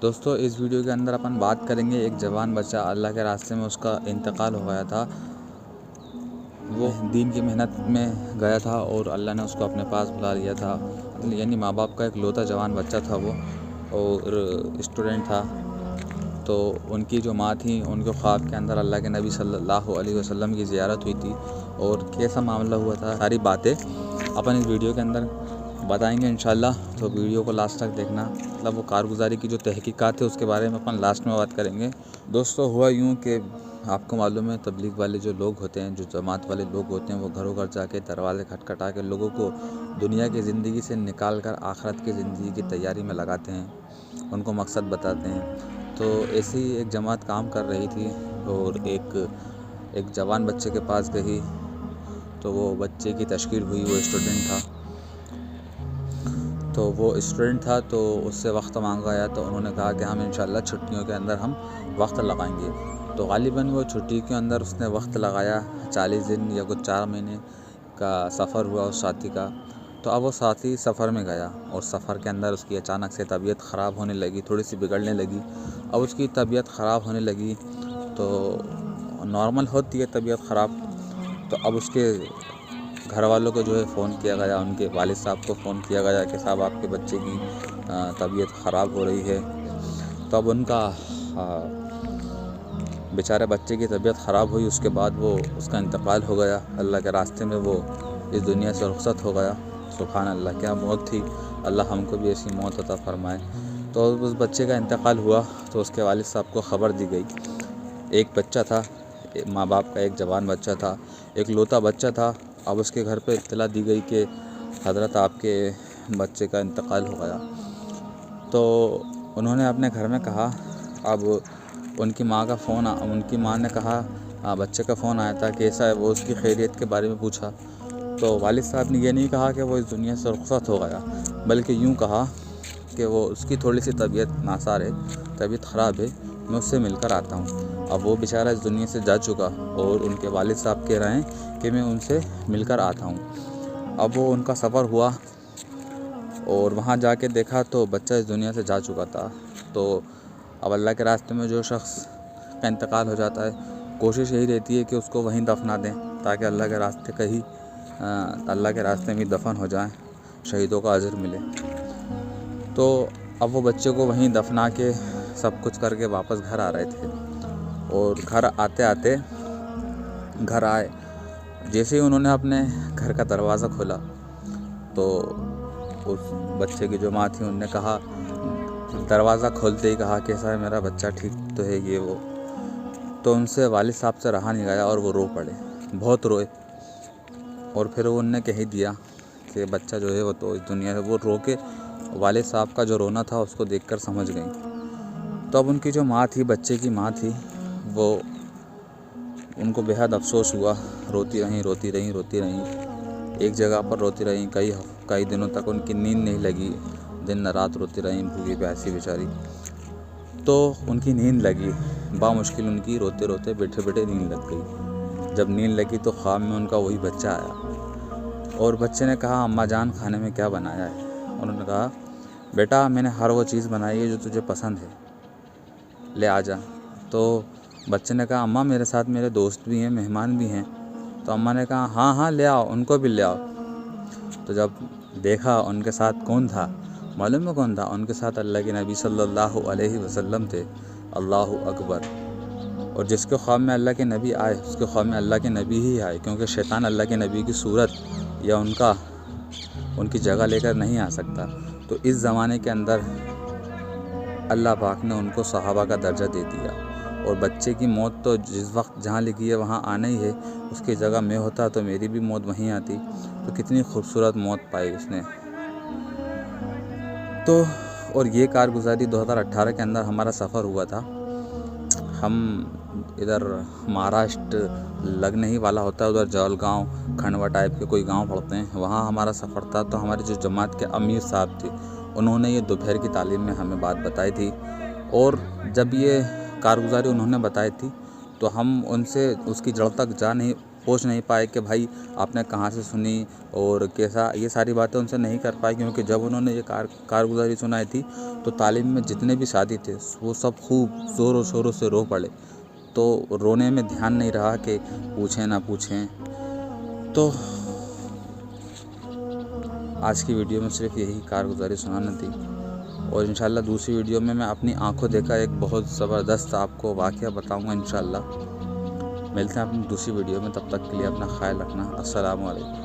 दोस्तों इस वीडियो के अंदर अपन बात करेंगे एक जवान बच्चा अल्लाह के रास्ते में उसका इंतकाल हो गया था। वो दीन की मेहनत में गया था और अल्लाह ने उसको अपने पास बुला लिया था। यानी माँ बाप का एक लौता जवान बच्चा था वो, और स्टूडेंट था। तो उनकी जो माँ थी उनके ख्वाब के अंदर अल्लाह के नबी सल्लल्लाहु अलैहि वसल्लम की ज़ियारत हुई थी, और कैसा मामला हुआ था सारी बातें अपन इस वीडियो के अंदर बताएंगे इंशाल्लाह। तो वीडियो को लास्ट तक देखना। मतलब वो कारगुजारी की जो तहकीकात है उसके बारे में अपन लास्ट में बात करेंगे। दोस्तों हुआ यूँ कि आपको मालूम है तबलीग वाले जो लोग होते हैं, जो जमात वाले लोग होते हैं, वो घरों घर जाके दरवाजे खटखटा के लोगों को दुनिया की ज़िंदगी से निकाल कर आखिरत की ज़िंदगी की तैयारी में लगाते हैं, उनको मकसद बताते हैं। तो ऐसी ही एक जमात काम कर रही थी और एक जवान बच्चे के पास गई। तो वो बच्चे की तशकील हुई, वो स्टूडेंट था तो उससे वक्त मांगा गया। तो उन्होंने कहा कि हम इंशाल्लाह छुट्टियों के अंदर हम वक्त लगाएंगे। तो गालिबन वो छुट्टी के अंदर उसने वक्त लगाया, 40 दिन या कुछ 4 महीने का सफ़र हुआ उस साथी का। तो अब वो साथी सफ़र में गया और सफ़र के अंदर उसकी अचानक से तबीयत ख़राब होने लगी, थोड़ी सी बिगड़ने लगी। अब उसकी तबीयत ख़राब होने लगी तो नॉर्मल होती है तबीयत ख़राब। तो अब उसके घर वालों को जो है फ़ोन किया गया, उनके वालिद साहब को फ़ोन किया गया कि साहब आपके बच्चे की तबीयत ख़राब हो रही है। तो अब उनका बेचारे बच्चे की तबीयत ख़राब हुई, उसके बाद उसका इंतकाल हो गया। अल्लाह के रास्ते में वो इस दुनिया से रुखसत हो गया। सुभान अल्लाह, क्या मौत थी। अल्लाह हमको भी ऐसी मौत अता फ़रमाए। तो उस बच्चे का इंतकाल हुआ तो उसके वालिद साहब को ख़बर दी गई। एक बच्चा था, माँ बाप का एक जवान बच्चा था, एक लौता बच्चा था। अब उसके घर पे इत्तला दी गई कि हज़रत आपके बच्चे का इंतकाल हो गया। तो उन्होंने अपने घर में कहा, अब उनकी माँ ने कहा बच्चे का फ़ोन आया था, कैसा है वो, उसकी खैरियत के बारे में पूछा। तो वालिद साहब ने ये नहीं कहा कि वो इस दुनिया से रुखसत हो गया, बल्कि यूँ कहा कि वो उसकी थोड़ी सी तबीयत नासार है, तबीयत ख़राब है, मैं उससे मिलकर आता हूँ। अब वो बेचारा इस दुनिया से जा चुका और उनके वालिद साहब कह रहे हैं कि मैं उनसे मिलकर आता हूँ। अब वो उनका सफ़र हुआ और वहाँ जाके देखा तो बच्चा इस दुनिया से जा चुका था। तो अब अल्लाह के रास्ते में जो शख्स का इंतकाल हो जाता है, कोशिश यही रहती है कि उसको वहीं दफना दें, ताकि अल्लाह के रास्ते में दफन हो जाए, शहीदों का अजर मिले। तो अब वो बच्चे को वहीं दफना के सब कुछ करके वापस घर आ रहे थे, और घर आते आते घर आए। जैसे ही उन्होंने अपने घर का दरवाज़ा खोला तो उस बच्चे की जो माँ थी उनने कहा, दरवाज़ा खोलते ही कहा, कैसा है मेरा बच्चा, ठीक तो है ये वो। तो उनसे वालिद साहब से रहा नहीं गया और वो रो पड़े, बहुत रोए। और फिर वो उनने कह ही दिया कि बच्चा जो है वो तो इस दुनिया से, वो रो के वालिद साहब का जो रोना था उसको देखकर समझ गई। तो अब उनकी जो माँ थी, बच्चे की माँ थी, वो उनको बेहद अफसोस हुआ। रोती रहीं, एक जगह पर रोती रहीं। कई दिनों तक उनकी नींद नहीं लगी, दिन रात रोती रहीं, भूखी प्यासी बेचारी। तो उनकी नींद लगी, बामुश्किल उनकी रोते रोते बैठे नींद लग गई। जब नींद लगी तो ख्वाब में उनका वही बच्चा आया, और बच्चे ने कहा, अम्मा जान खाने में क्या बनाया है। उन्होंने कहा, बेटा मैंने हर वो चीज़ बनाई है जो तुझे पसंद है, ले आ जा। तो बच्चे ने कहा, अम्मा मेरे साथ मेरे दोस्त भी हैं, मेहमान भी हैं। तो अम्मा ने कहा, हाँ ले आओ, उनको भी ले आओ। तो जब देखा उनके साथ कौन था, मालूम है कौन था? उनके साथ अल्लाह के नबी सल्लल्लाहु अलैहि वसल्लम थे। अल्लाह अकबर। और जिसके ख्वाब में अल्लाह के नबी आए, उसके ख्वाब में अल्लाह के नबी ही आए, क्योंकि शैतान अल्लाह के नबी की सूरत या उनकी जगह लेकर नहीं आ सकता। तो इस ज़माने के अंदर अल्लाह पाक ने उनको सहाबा का दर्जा दे दिया। और बच्चे की मौत तो जिस वक्त जहाँ लिखी है वहाँ आना ही है। उसकी जगह मैं होता तो मेरी भी मौत वहीं आती। तो कितनी खूबसूरत मौत पाई उसने। तो और ये कारगुजारी 2018 के अंदर हमारा सफ़र हुआ था। हम इधर महाराष्ट्र लगने ही वाला होता है, उधर जलगांव खंडवा टाइप के कोई गांव पड़ते हैं, वहाँ हमारा सफ़र था। तो हमारे जो जमात के अमीर साहब थे, उन्होंने ये दोपहर की तालीम में हमें बात बताई थी। और जब ये कारगुजारी उन्होंने बताई थी तो हम उनसे उसकी जड़ तक जा नहीं पूछ नहीं पाए कि भाई आपने कहाँ से सुनी और कैसा, ये सारी बातें उनसे नहीं कर पाए, क्योंकि जब उन्होंने ये कारगुजारी सुनाई थी तो तालीम में जितने भी साथी थे वो सब खूब ज़ोरों शोरों से रो पड़े। तो रोने में ध्यान नहीं रहा कि पूछें ना पूछें। तो आज की वीडियो में सिर्फ यही कारगुजारी सुनाना थी, और इंशाल्लाह दूसरी वीडियो में मैं अपनी आंखों देखा एक बहुत ज़बरदस्त आपको वाक़या बताऊंगा इंशाल्लाह। मिलते हैं अपनी दूसरी वीडियो में, तब तक के लिए अपना ख्याल रखना। अस्सलामु अलैकुम।